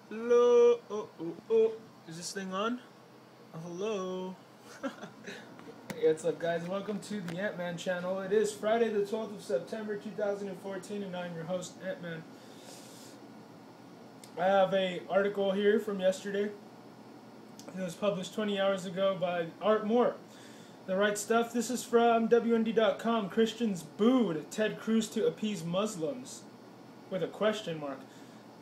Hello. Oh. Is this thing on? Hello. Hey, what's up, guys? Welcome to the Ant-Man channel. It is Friday the 12th of September 2014, and I'm your host, Ant-Man. I have a article here from yesterday. It was published 20 hours ago by Art Moore. The right stuff. This is from WND.com. Christians booed Ted Cruz to appease Muslims, with a question mark.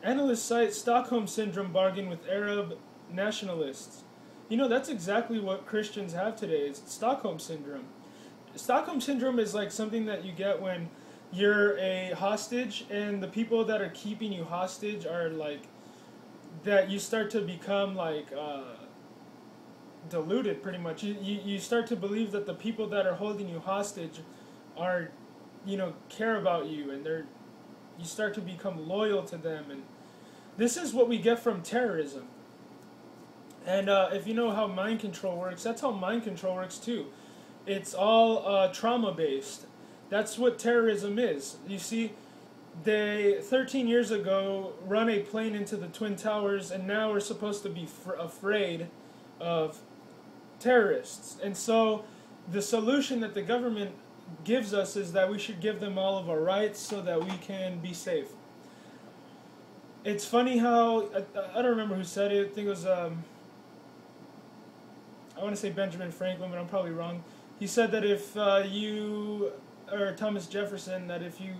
Analysts cite Stockholm Syndrome bargain with Arab nationalists. You know, that's exactly what Christians have today, is Stockholm Syndrome. Stockholm Syndrome is like something that you get when you're a hostage and the people that are keeping you hostage are like, that you start to become like deluded pretty much. You start to believe that the people that are holding you hostage are, care about you, and you start to become loyal to them, and this is what we get from terrorism. And if you know how mind control works, that's how mind control works too. It's all trauma based. That's what terrorism is. You see, they 13 years ago run a plane into the Twin Towers, and now we're supposed to be afraid of terrorists. And so the solution that the government gives us is that we should give them all of our rights so that we can be safe. It's funny how, I don't remember who said it. I think it was, I want to say Benjamin Franklin, but I'm probably wrong. He said that if or Thomas Jefferson, that if you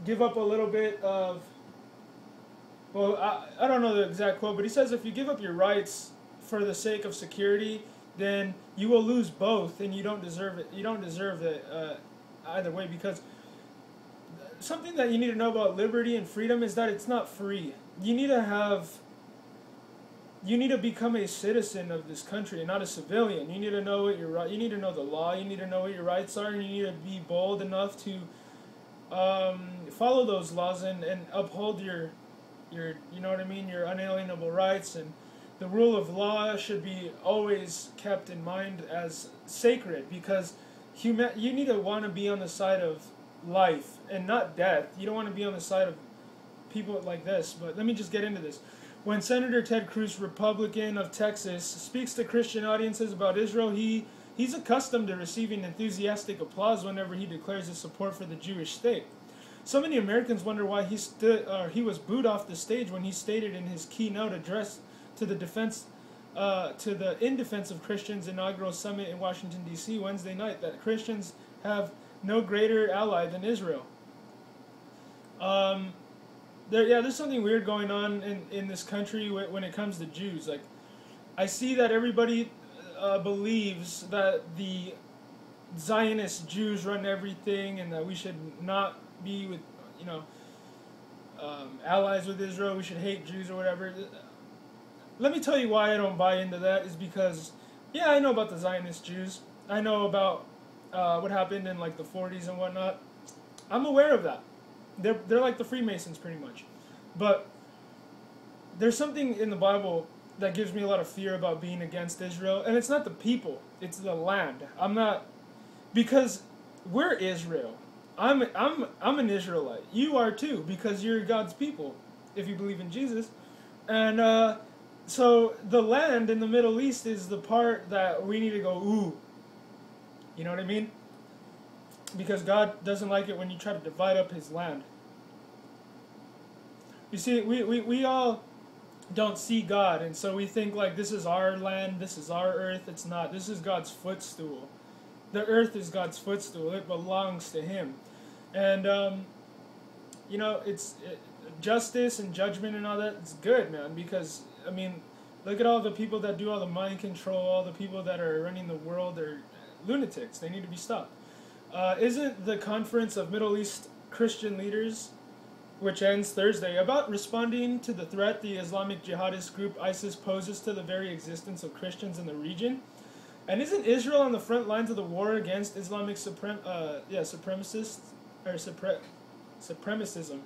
give up a little bit of, well, I don't know the exact quote, but he says if you give up your rights for the sake of security, then you will lose both, and you don't deserve it. You don't deserve it either way, because something that you need to know about liberty and freedom is that it's not free. You need to become a citizen of this country and not a civilian. You need to know what your right. You need to know the law. You need to know what your rights are, and you need to be bold enough to follow those laws and uphold your you know what I mean, your unalienable rights. And the rule of law should be always kept in mind as sacred, because you need to want to be on the side of life and not death. You don't want to be on the side of people like this. But let me just get into this. When Senator Ted Cruz, Republican of Texas, speaks to Christian audiences about Israel, he's accustomed to receiving enthusiastic applause whenever he declares his support for the Jewish state. So many Americans wonder why he was booed off the stage when he stated in his keynote address to the In Defense of Christians inaugural summit in Washington, D.C. Wednesday night, that Christians have no greater ally than Israel. There's something weird going on in this country when it comes to Jews. Like, I see that everybody believes that the Zionist Jews run everything, and that we should not be with, allies with Israel. We should hate Jews or whatever. Let me tell you why I don't buy into that. Is because, yeah, I know about the Zionist Jews. I know about what happened in like the 40s and whatnot. I'm aware of that. They're like the Freemasons pretty much. But there's something in the Bible that gives me a lot of fear about being against Israel, and it's not the people, it's the land. I'm not, because we're Israel. I'm an Israelite. You are too, because you're God's people if you believe in Jesus. And so the land in the Middle East is the part that we need to go, ooh. You know what I mean? Because God doesn't like it when you try to divide up his land. You see, we all don't see God, and so we think like this is our land, this is our earth. It's not. This is God's footstool. The earth is God's footstool. It belongs to him. And, justice and judgment and all that, it's good, man, because, I mean, look at all the people that do all the mind control, all the people that are running the world. They're lunatics. They need to be stopped. Isn't the Conference of Middle East Christian Leaders, which ends Thursday, about responding to the threat the Islamic jihadist group ISIS poses to the very existence of Christians in the region? And isn't Israel on the front lines of the war against Islamic supremacists or supremacism?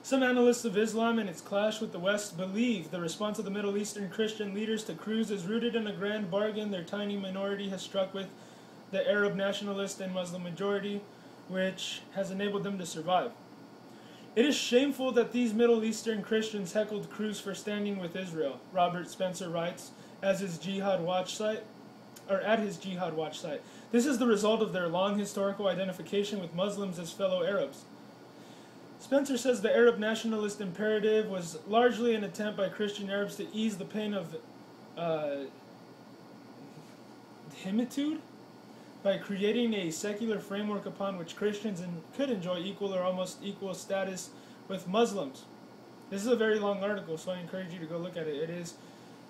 Some analysts of Islam and its clash with the West believe the response of the Middle Eastern Christian leaders to Cruz is rooted in a grand bargain their tiny minority has struck with the Arab nationalist and Muslim majority, which has enabled them to survive. It is shameful that these Middle Eastern Christians heckled Cruz for standing with Israel, Robert Spencer writes, at his Jihad Watch site. This is the result of their long historical identification with Muslims as fellow Arabs. Spencer says the Arab nationalist imperative was largely an attempt by Christian Arabs to ease the pain of himitude by creating a secular framework upon which Christians could enjoy equal or almost equal status with Muslims. This is a very long article, so I encourage you to go look at it. It is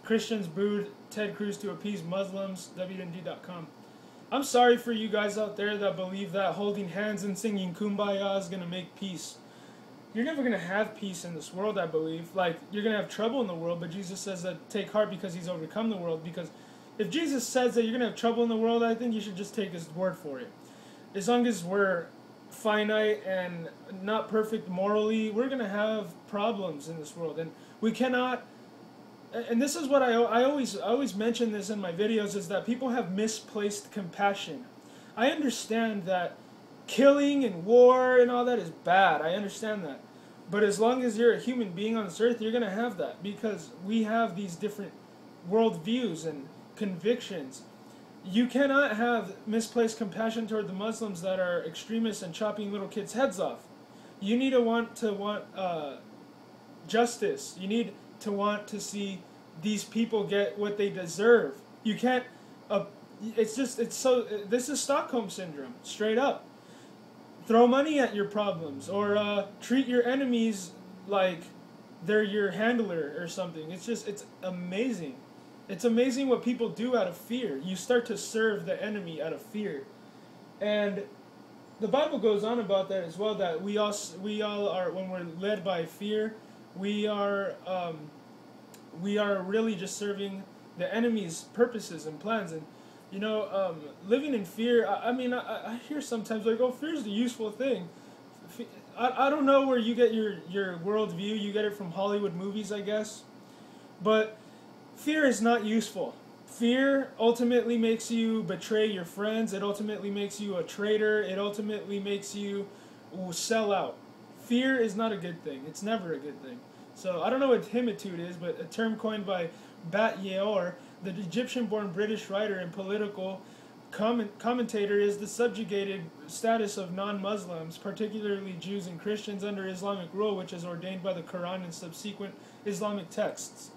Christians booed Ted Cruz to appease Muslims, WND.com. I'm sorry for you guys out there that believe that holding hands and singing Kumbaya is going to make peace. You're never going to have peace in this world, I believe. Like, you're going to have trouble in the world, but Jesus says that take heart because he's overcome the world. Because if Jesus says that you're going to have trouble in the world, I think you should just take his word for it. As long as we're finite and not perfect morally, we're going to have problems in this world. And we cannot... And this is what I always mention this in my videos, is that people have misplaced compassion. I understand that killing and war and all that is bad. I understand that. But as long as you're a human being on this earth, you're going to have that. Because we have these different worldviews and convictions. You cannot have misplaced compassion toward the Muslims that are extremists and chopping little kids' heads off. You need to want justice. You need to want to see these people get what they deserve. You can't... this is Stockholm Syndrome, straight up. Throw money at your problems, or treat your enemies like they're your handler or something. It's amazing. It's amazing what people do out of fear. You start to serve the enemy out of fear. And the Bible goes on about that as well, that we all are, when we're led by fear, we are really just serving the enemy's purposes and plans. And living in fear, I hear sometimes like, oh, fear is the useful thing. I don't know where you get your worldview. You get it from Hollywood movies, I guess. But fear is not useful. Fear ultimately makes you betray your friends. It ultimately makes you a traitor. It ultimately makes you sell out. Fear is not a good thing. It's never a good thing. So I don't know what himitude is, but a term coined by Bat Yeor, the Egyptian-born British writer and political commentator, is the subjugated status of non-Muslims, particularly Jews and Christians, under Islamic rule, which is ordained by the Quran and subsequent Islamic texts.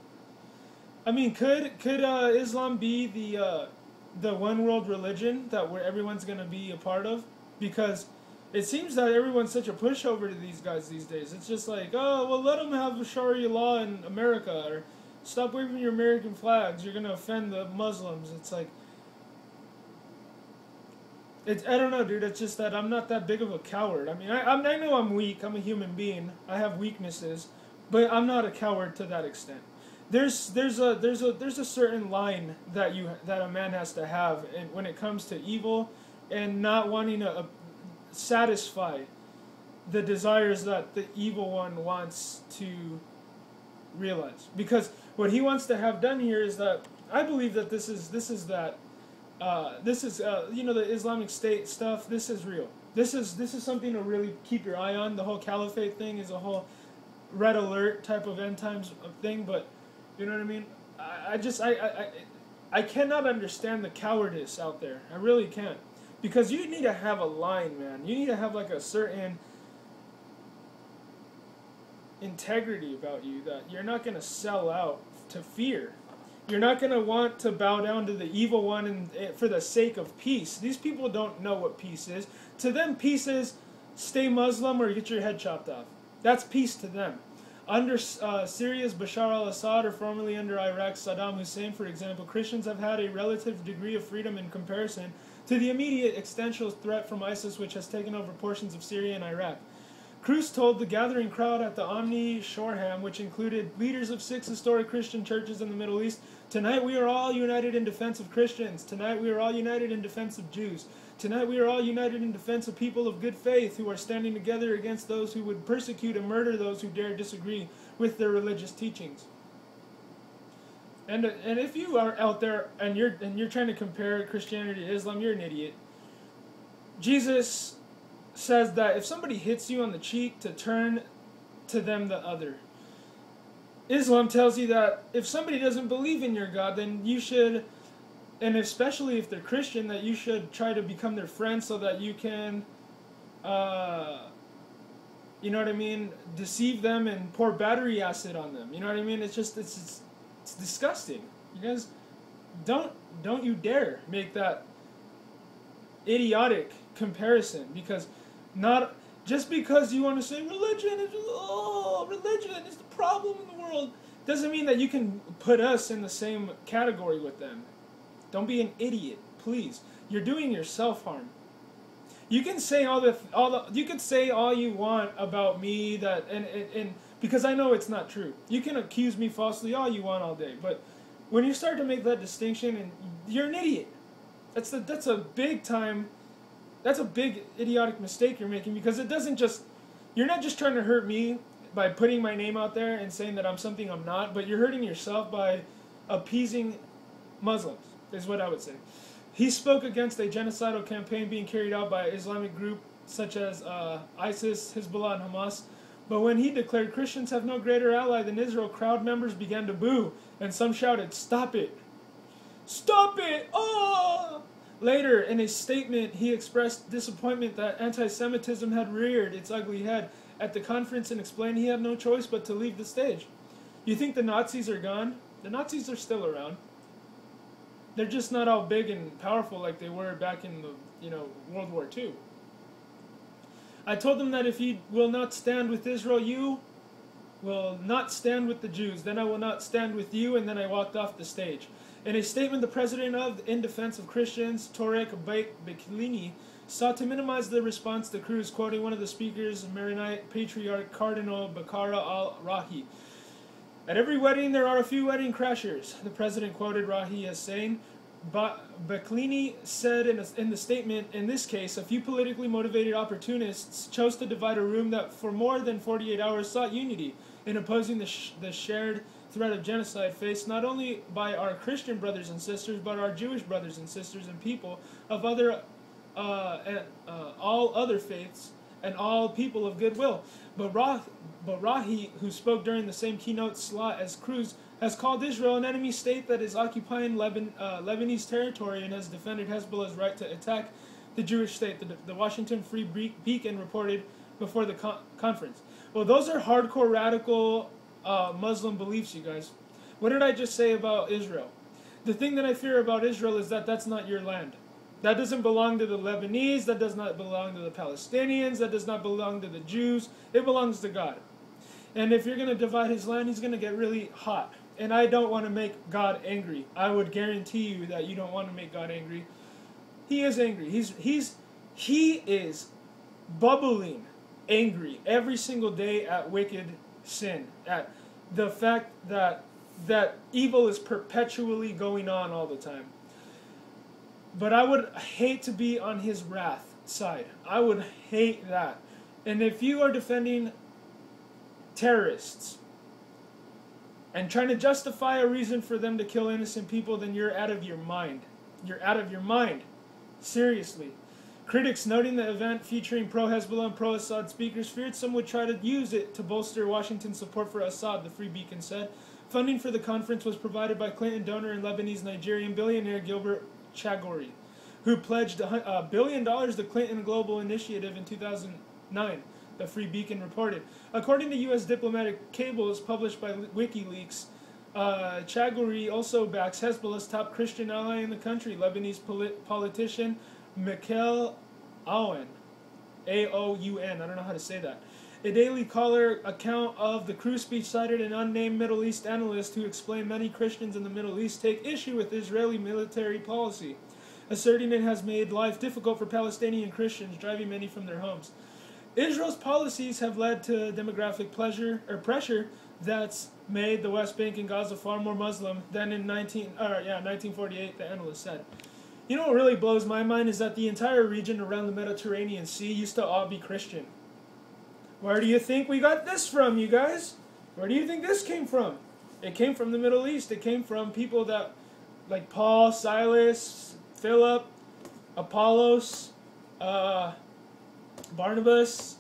I mean, could Islam be the one world religion that everyone's going to be a part of? Because it seems that everyone's such a pushover to these guys these days. It's just like, oh, well, let them have Sharia law in America, or stop waving your American flags. You're going to offend the Muslims. It's like, I don't know, dude. It's just that I'm not that big of a coward. I mean, I know I'm weak. I'm a human being. I have weaknesses, but I'm not a coward to that extent. There's a certain line that a man has to have when it comes to evil, and not wanting to satisfy the desires that the evil one wants to realize. Because what he wants to have done here is that, I believe that this is the Islamic State stuff. This is real. This is something to really keep your eye on. The whole caliphate thing is a whole red alert type of end times thing, but you know what I mean? I cannot understand the cowardice out there. I really can't. Because you need to have a line, man. You need to have like a certain integrity about you, that you're not going to sell out to fear. You're not going to want to bow down to the evil one for the sake of peace. These people don't know what peace is. To them, peace is stay Muslim or get your head chopped off. That's peace to them. Under Syria's Bashar al-Assad, or formerly under Iraq's Saddam Hussein, for example, Christians have had a relative degree of freedom in comparison to the immediate existential threat from ISIS, which has taken over portions of Syria and Iraq. Cruz told the gathering crowd at the Omni Shoreham, which included leaders of 6 historic Christian churches in the Middle East, "Tonight we are all united in defense of Christians. Tonight we are all united in defense of Jews. Tonight we are all united in defense of people of good faith who are standing together against those who would persecute and murder those who dare disagree with their religious teachings." And if you are out there and you're trying to compare Christianity to Islam, you're an idiot. Jesus says that if somebody hits you on the cheek, to turn to them the other. Islam tells you that if somebody doesn't believe in your God, then you should, and especially if they're Christian, that you should try to become their friend so that you can, you know what I mean, deceive them and pour battery acid on them. You know what I mean? It's just, it's disgusting. You guys, don't you dare make that idiotic comparison, because not just because you want to say religion is the problem in the world doesn't mean that you can put us in the same category with them. Don't be an idiot, please. You're doing yourself harm. You can say you can say all you want about me that and because I know it's not true. You can accuse me falsely all you want all day, but when you start to make that distinction, and you're an idiot. That's a big idiotic mistake you're making, because it doesn't just, you're not just trying to hurt me by putting my name out there and saying that I'm something I'm not, but you're hurting yourself by appeasing Muslims, is what I would say. He spoke against a genocidal campaign being carried out by Islamic groups such as ISIS, Hezbollah, and Hamas. But when he declared Christians have no greater ally than Israel, crowd members began to boo, and some shouted, "Stop it! Stop it! Oh!" Later, in a statement, he expressed disappointment that anti-Semitism had reared its ugly head at the conference and explained he had no choice but to leave the stage. You think the Nazis are gone? The Nazis are still around. They're just not all big and powerful like they were back in the, World War II. I told them that if you will not stand with Israel, you will not stand with the Jews. Then I will not stand with you, and then I walked off the stage. In a statement, the president of In Defense of Christians, Torek Beklini, sought to minimize the response to Cruz, quoting one of the speakers, Maronite Patriarch Cardinal Bakara al-Rahi. "At every wedding, there are a few wedding crashers," the president quoted Rahi as saying. Beklini said in the statement, "In this case, a few politically motivated opportunists chose to divide a room that for more than 48 hours sought unity in opposing the shared threat of genocide faced not only by our Christian brothers and sisters, but our Jewish brothers and sisters and people of all other faiths and all people of goodwill." But Rahi, who spoke during the same keynote slot as Cruz, has called Israel an enemy state that is occupying Lebanese territory and has defended Hezbollah's right to attack the Jewish state, the Washington Free Beacon reported before the conference. Well, those are hardcore radical Muslim beliefs, you guys. What did I just say about Israel? The thing that I fear about Israel is that that's not your land. That doesn't belong to the Lebanese, that does not belong to the Palestinians, that does not belong to the Jews. It belongs to God. And if you're going to divide his land, he's going to get really hot. And I don't want to make God angry. I would guarantee you that you don't want to make God angry. He is angry. He is bubbling angry every single day at wicked sin, at the fact that evil is perpetually going on all the time. But I would hate to be on his wrath side. I would hate that. And if you are defending terrorists and trying to justify a reason for them to kill innocent people, then you're out of your mind. You're out of your mind. Seriously. Critics noting the event featuring pro-Hezbollah and pro-Assad speakers feared some would try to use it to bolster Washington's support for Assad, the Free Beacon said. Funding for the conference was provided by Clinton donor and Lebanese-Nigerian billionaire Gilbert Chagoury, who pledged $1 billion to Clinton Global Initiative in 2009, the Free Beacon reported. According to U.S. diplomatic cables published by WikiLeaks, Chagoury also backs Hezbollah's top Christian ally in the country, Lebanese politician Michael Aoun, A-O-U-N, I don't know how to say that. A Daily Caller account of the Cruz speech cited an unnamed Middle East analyst who explained many Christians in the Middle East take issue with Israeli military policy, asserting it has made life difficult for Palestinian Christians, driving many from their homes. Israel's policies have led to demographic pressure that's made the West Bank and Gaza far more Muslim than in 1948, the analyst said. You know what really blows my mind is that the entire region around the Mediterranean Sea used to all be Christian. Where do you think we got this from, you guys? Where do you think this came from? It came from the Middle East. It came from people that, like Paul, Silas, Philip, Apollos, Barnabas,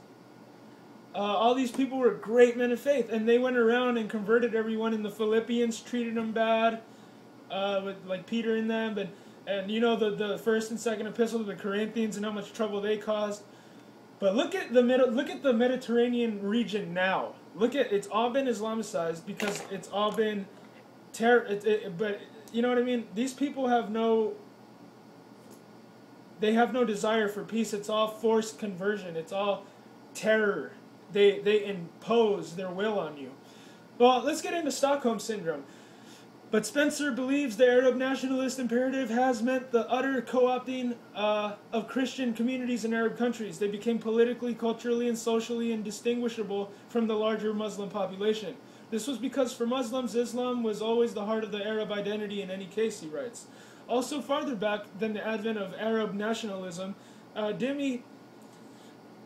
All these people were great men of faith, and they went around and converted everyone. In the Philippians, treated them bad, with like Peter in them, and you know the first and second epistle to the Corinthians and how much trouble they caused. But look at the Mediterranean region now. It's all been Islamicized because it's all been but you know what I mean? These people have no desire for peace. It's all forced conversion. It's all terror. They impose their will on you. Well, let's get into Stockholm Syndrome. But Spencer believes the Arab nationalist imperative has meant the utter co-opting of Christian communities in Arab countries. They became politically, culturally, and socially indistinguishable from the larger Muslim population. This was because for Muslims, Islam was always the heart of the Arab identity in any case, he writes. Also farther back than the advent of Arab nationalism, Dhimmi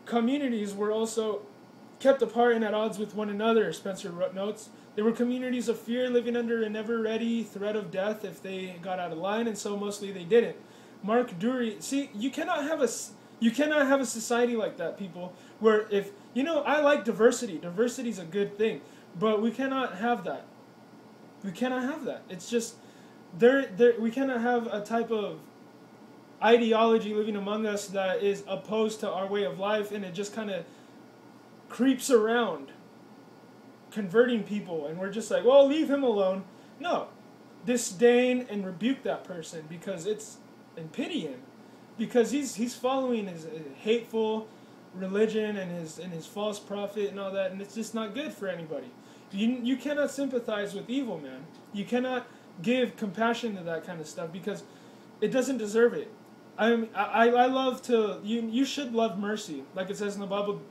communities were also kept apart and at odds with one another, Spencer notes. They were communities of fear living under a never-ready threat of death if they got out of line, and so mostly they didn't. Mark Dury, see, you cannot have a society like that, people, where if, you know, I like diversity. Diversity is a good thing, but we cannot have that. We cannot have that. It's just, we cannot have a type of ideology living among us that is opposed to our way of life, and it just kind of creeps around converting people, and we're just like, well, leave him alone. No, disdain and rebuke that person and pity him, because he's following his hateful religion and his false prophet and all that, and it's just not good for anybody. You cannot sympathize with evil, man. You cannot give compassion to that kind of stuff because it doesn't deserve it. I love to you should love mercy, like it says in the Bible.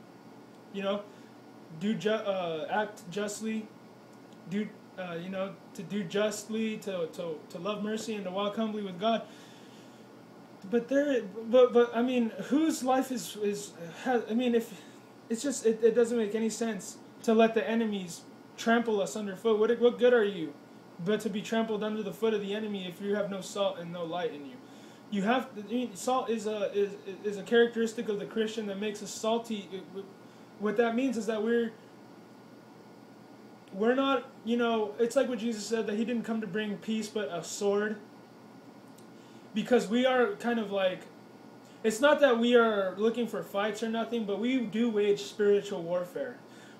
You know, act justly, to do justly, to love mercy and to walk humbly with God. But I mean, whose life if it's just it doesn't make any sense to let the enemies trample us underfoot. What good are you but to be trampled under the foot of the enemy if you have no salt and no light in you? You have salt is a characteristic of the Christian that makes us salty. What that means is that we're not, it's like what Jesus said, that he didn't come to bring peace but a sword. Because we are kind of like, it's not that we are looking for fights or nothing, but we do wage spiritual warfare.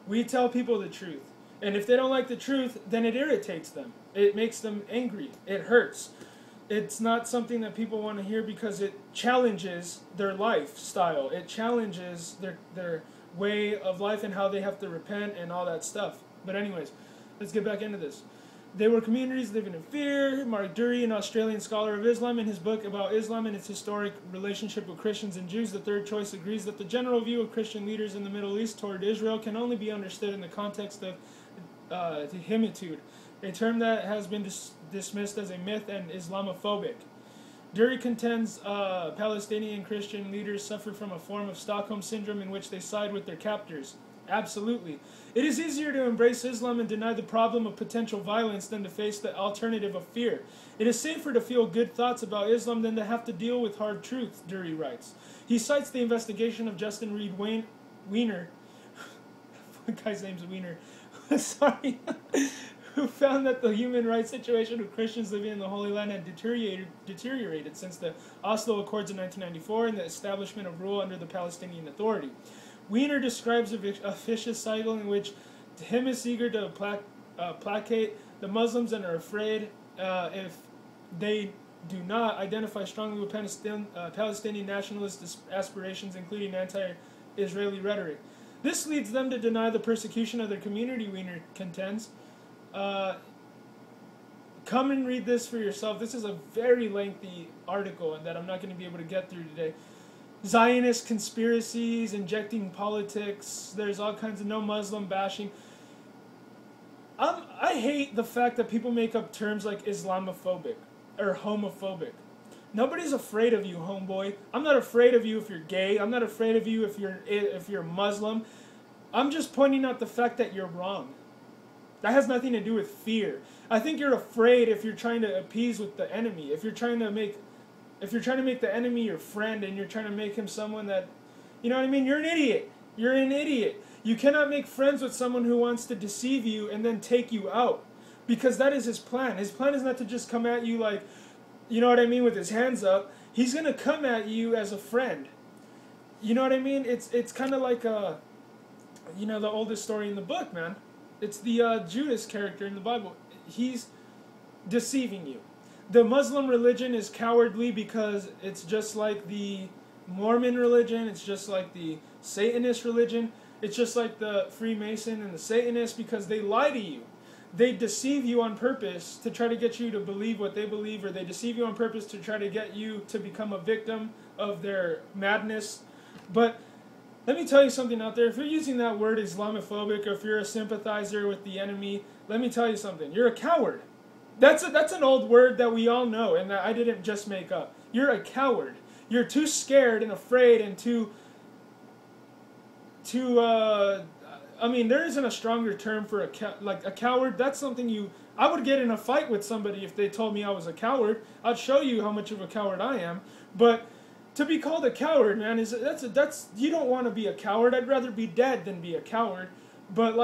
We tell people the truth. And if they don't like the truth, then it irritates them. It makes them angry. It hurts. It's not something that people want to hear because it challenges their lifestyle. It challenges their way of life and how they have to repent and all that stuff. But anyways, let's get back into this. They were communities living in fear. Mark Dury, an Australian scholar of Islam, in his book about Islam and its historic relationship with Christians and Jews, the third choice, agrees that the general view of Christian leaders in the Middle East toward Israel can only be understood in the context of himitude, a term that has been dismissed as a myth and Islamophobic. Dury contends Palestinian Christian leaders suffer from a form of Stockholm Syndrome in which they side with their captors. Absolutely. It is easier to embrace Islam and deny the problem of potential violence than to face the alternative of fear. It is safer to feel good thoughts about Islam than to have to deal with hard truths, Dury writes. He cites the investigation of Justin Reed Weiner. The guy's name's Weiner. Sorry. Who found that the human rights situation of Christians living in the Holy Land had deteriorated since the Oslo Accords in 1994 and the establishment of rule under the Palestinian Authority. Weiner describes a vicious cycle in which him is eager to placate the Muslims and are afraid if they do not identify strongly with Palestinian nationalist aspirations, including anti-Israeli rhetoric. This leads them to deny the persecution of their community, Weiner contends. Come and read this for yourself. This is a very lengthy article and that I'm not going to be able to get through today. Zionist conspiracies, injecting politics, there's all kinds of no Muslim bashing. I hate the fact that people make up terms like Islamophobic or homophobic. Nobody's afraid of you, homeboy. I'm not afraid of you if you're gay. I'm not afraid of you if you're Muslim. I'm just pointing out the fact that you're wrong. That has nothing to do with fear. I think you're afraid if you're trying to appease with the enemy. If you're trying to make the enemy your friend and you're trying to make him someone that, you know what I mean? You're an idiot. You're an idiot. You cannot make friends with someone who wants to deceive you and then take you out. Because that is his plan. His plan is not to just come at you like, you know what I mean, with his hands up. He's going to come at you as a friend. You know what I mean? It's kind of like, the oldest story in the book, man. It's the Judas character in the Bible. He's deceiving you. The Muslim religion is cowardly because it's just like the Mormon religion. It's just like the Satanist religion. It's just like the Freemason and the Satanist because they lie to you. They deceive you on purpose to try to get you to believe what they believe, or they deceive you on purpose to try to get you to become a victim of their madness. But let me tell you something out there. If you're using that word Islamophobic, or if you're a sympathizer with the enemy, let me tell you something. You're a coward. That's an old word that we all know and that I didn't just make up. You're a coward. You're too scared and afraid and there isn't a stronger term for a coward. That's something I would get in a fight with somebody if they told me I was a coward. I'd show you how much of a coward I am. But to be called a coward, man, that's you don't want to be a coward. I'd rather be dead than be a coward. But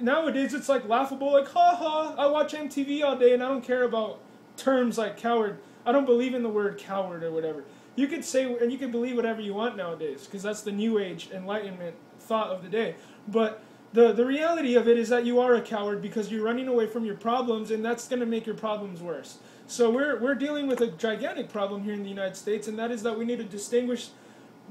nowadays it's like laughable, like ha ha. I watch MTV all day and I don't care about terms like coward. I don't believe in the word coward or whatever. You could say and you can believe whatever you want nowadays because that's the New Age Enlightenment thought of the day. But the reality of it is that you are a coward because you're running away from your problems, and that's going to make your problems worse. So we're dealing with a gigantic problem here in the United States, and that is that we need to distinguish.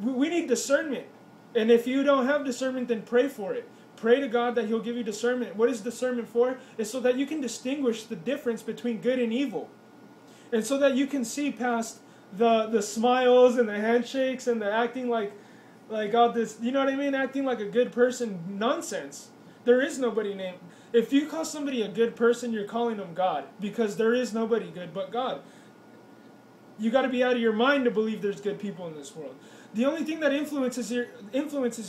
We need discernment. And if you don't have discernment, then pray for it. Pray to God that He'll give you discernment. What is discernment for? It's so that you can distinguish the difference between good and evil. And so that you can see past the smiles and the handshakes and the acting like all this, you know what I mean? Acting like a good person nonsense. There is nobody named. If you call somebody a good person, you're calling them God. Because there is nobody good but God. You got to be out of your mind to believe there's good people in this world. The only thing that influences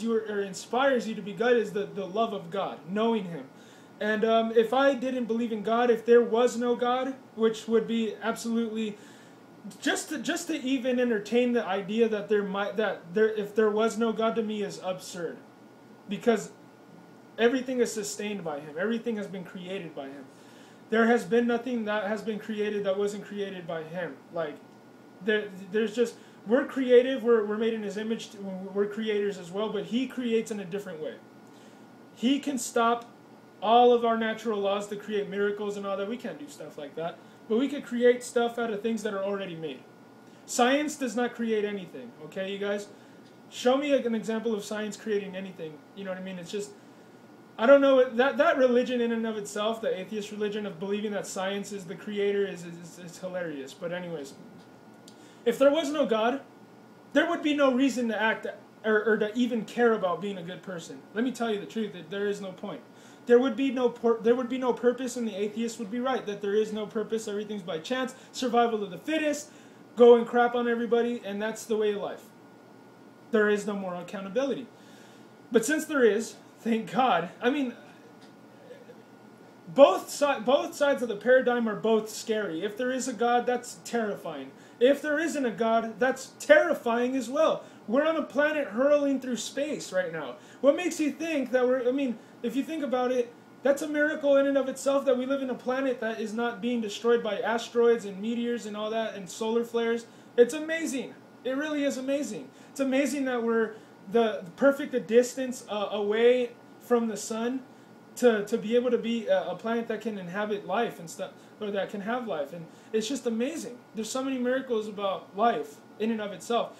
you or inspires you to be good is the love of God, knowing Him. And if I didn't believe in God, if there was no God, which would be absolutely just to even entertain the idea that if there was no God, to me is absurd, because everything is sustained by Him. Everything has been created by Him. There has been nothing that has been created that wasn't created by Him. There's just, we're creative. We're made in His image. We're creators as well, but He creates in a different way. He can stop all of our natural laws to create miracles and all that. We can't do stuff like that. But we could create stuff out of things that are already made. Science does not create anything, okay, you guys? Show me an example of science creating anything. You know what I mean? It's just, I don't know, that religion in and of itself, the atheist religion of believing that science is the creator is hilarious. But anyways, if there was no God, there would be no reason to act or to even care about being a good person. Let me tell you the truth, that there is no point. There would be no purpose, and the atheist would be right, that there is no purpose, everything's by chance, survival of the fittest, go and crap on everybody, and that's the way of life. There is no moral accountability. But since there is, thank God, I mean, both sides of the paradigm are both scary. If there is a God, that's terrifying. If there isn't a God, that's terrifying as well. We're on a planet hurling through space right now. What makes you think that if you think about it, that's a miracle in and of itself that we live in a planet that is not being destroyed by asteroids and meteors and all that and solar flares. It's amazing. It really is amazing. It's amazing that we're the perfect distance away from the sun to be able to be a planet that can inhabit life and stuff, or that can have life. And it's just amazing. There's so many miracles about life in and of itself.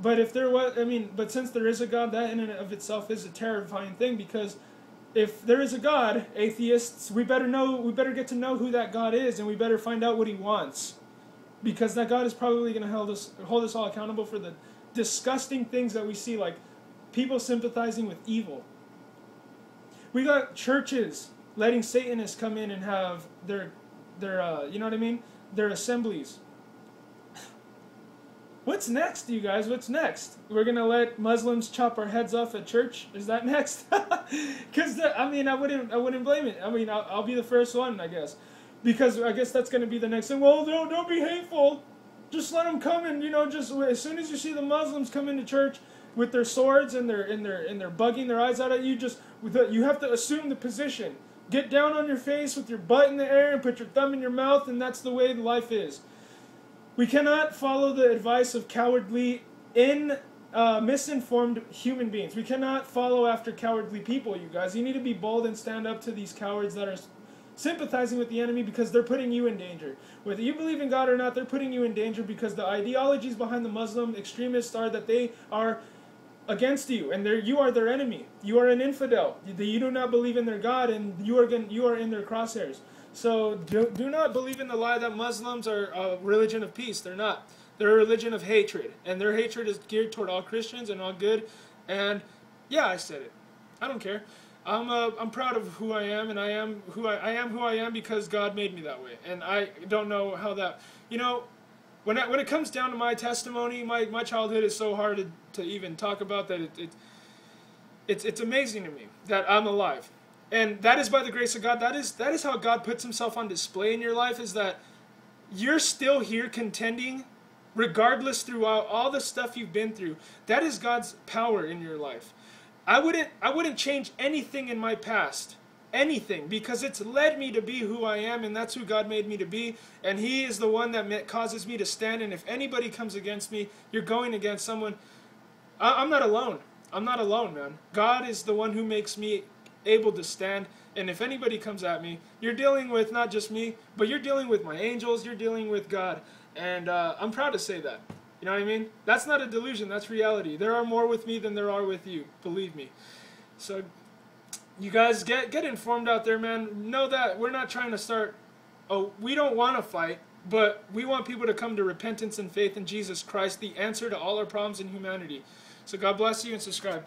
But but since there is a God, that in and of itself is a terrifying thing, because if there is a God, atheists, we better get to know who that God is, and we better find out what He wants. Because that God is probably going to hold us all accountable for the disgusting things that we see, like people sympathizing with evil. We got churches letting Satanists come in and have their you know what I mean? Their assemblies. What's next, you guys? What's next? We're going to let Muslims chop our heads off at church? Is that next? Because, I wouldn't blame it. I'll be the first one, I guess. Because I guess that's going to be the next thing. Well, don't be hateful. Just let them come and, just as soon as you see the Muslims come into church with their swords and they're bugging their eyes out at you. You have to assume the position. Get down on your face with your butt in the air and put your thumb in your mouth, and that's the way life is. We cannot follow the advice of cowardly, misinformed human beings. We cannot follow after cowardly people, you guys. You need to be bold and stand up to these cowards that are sympathizing with the enemy because they're putting you in danger. Whether you believe in God or not, they're putting you in danger because the ideologies behind the Muslim extremists are that they are against you, and you are their enemy. You are an infidel. You do not believe in their God, and you are in their crosshairs. So do not believe in the lie that Muslims are a religion of peace. They're not. They're a religion of hatred, and their hatred is geared toward all Christians and all good. And yeah, I said it. I don't care. I'm proud of who I am, and I am who I am because God made me that way. And I don't know how that, when it comes down to my testimony, my childhood is so hard to even talk about that it's amazing to me that I'm alive. And that is by the grace of God. That is how God puts himself on display in your life, is that you're still here contending regardless throughout all the stuff you've been through. That is God's power in your life. I wouldn't change anything in my past. Anything, because it's led me to be who I am, and that's who God made me to be, and he is the one that causes me to stand. And if anybody comes against me, you're going against someone. I'm not alone. I'm not alone, man. God is the one who makes me able to stand, and if anybody comes at me, you're dealing with not just me, but you're dealing with my angels, you're dealing with God, and I'm proud to say that. You know what I mean? That's not a delusion, that's reality. There are more with me than there are with you, believe me. So you guys get informed out there, man. Know that we're not trying to start, we don't want to fight, but we want people to come to repentance and faith in Jesus Christ, the answer to all our problems in humanity. So God bless you, and subscribe.